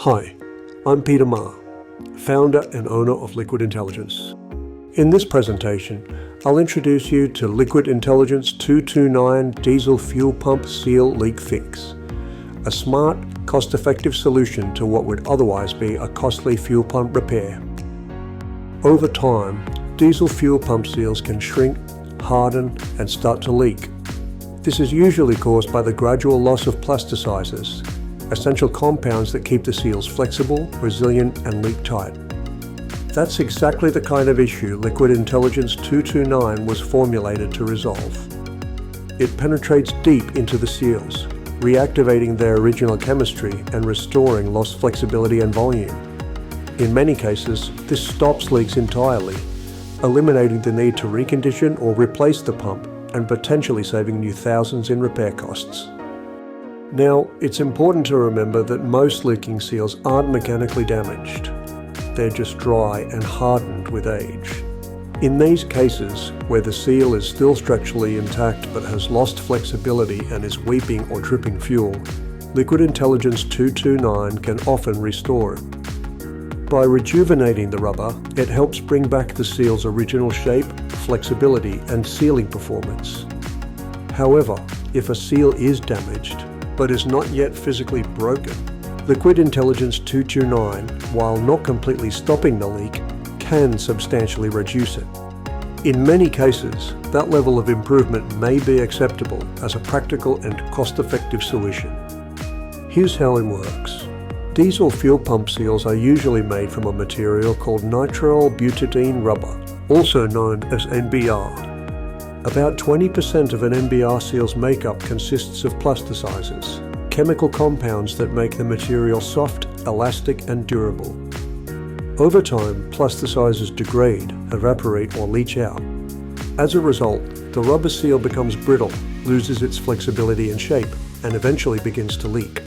Hi, I'm Peter Ma, founder and owner of Liquid Intelligence. In this presentation, I'll introduce you to Liquid Intelligence 229 Diesel Fuel Pump Seal Leak Fix, a smart, cost-effective solution to what would otherwise be a costly fuel pump repair. Over time, diesel fuel pump seals can shrink, harden, and start to leak. This is usually caused by the gradual loss of plasticizers, essential compounds that keep the seals flexible, resilient, and leak tight. That's exactly the kind of issue Liquid Intelligence 229 was formulated to resolve. It penetrates deep into the seals, reactivating their original chemistry and restoring lost flexibility and volume. In many cases, this stops leaks entirely, eliminating the need to recondition or replace the pump and potentially saving you thousands in repair costs. Now, it's important to remember that most leaking seals aren't mechanically damaged. They're just dry and hardened with age. In these cases, where the seal is still structurally intact but has lost flexibility and is weeping or dripping fuel, Liquid Intelligence 229 can often restore it. By rejuvenating the rubber, it helps bring back the seal's original shape, flexibility, and sealing performance. However, if a seal is damaged, but is not yet physically broken, Liquid Intelligence 229, while not completely stopping the leak, can substantially reduce it. In many cases, that level of improvement may be acceptable as a practical and cost-effective solution. Here's how it works. Diesel fuel pump seals are usually made from a material called nitrile butadiene rubber, also known as NBR. About 20% of an NBR seal's makeup consists of plasticizers, chemical compounds that make the material soft, elastic, and durable. Over time, plasticizers degrade, evaporate, or leach out. As a result, the rubber seal becomes brittle, loses its flexibility and shape, and eventually begins to leak.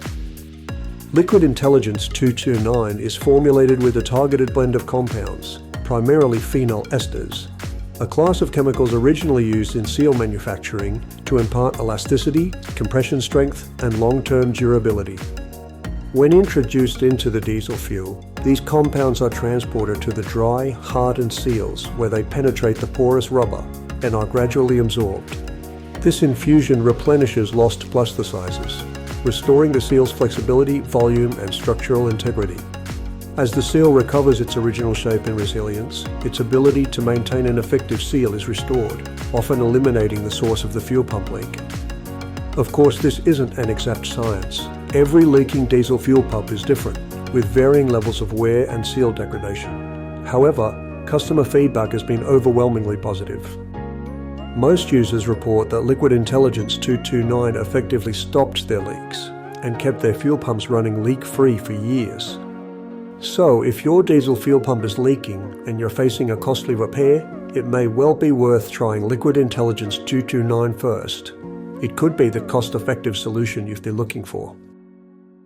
Liquid Intelligence 229 is formulated with a targeted blend of compounds, primarily phenol esters, a class of chemicals originally used in seal manufacturing to impart elasticity, compression strength, and long-term durability. When introduced into the diesel fuel, these compounds are transported to the dry, hardened seals where they penetrate the porous rubber and are gradually absorbed. This infusion replenishes lost plasticizers, restoring the seal's flexibility, volume, and structural integrity. As the seal recovers its original shape and resilience, its ability to maintain an effective seal is restored, often eliminating the source of the fuel pump leak. Of course, this isn't an exact science. Every leaking diesel fuel pump is different, with varying levels of wear and seal degradation. However, customer feedback has been overwhelmingly positive. Most users report that Liquid Intelligence 229 effectively stopped their leaks and kept their fuel pumps running leak-free for years. So, if your diesel fuel pump is leaking and you're facing a costly repair, it may well be worth trying Liquid Intelligence 229 first. It could be the cost-effective solution you've been looking for.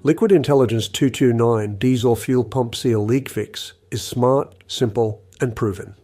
Liquid Intelligence 229 Diesel Fuel Pump Seal Leak Fix is smart, simple, and proven.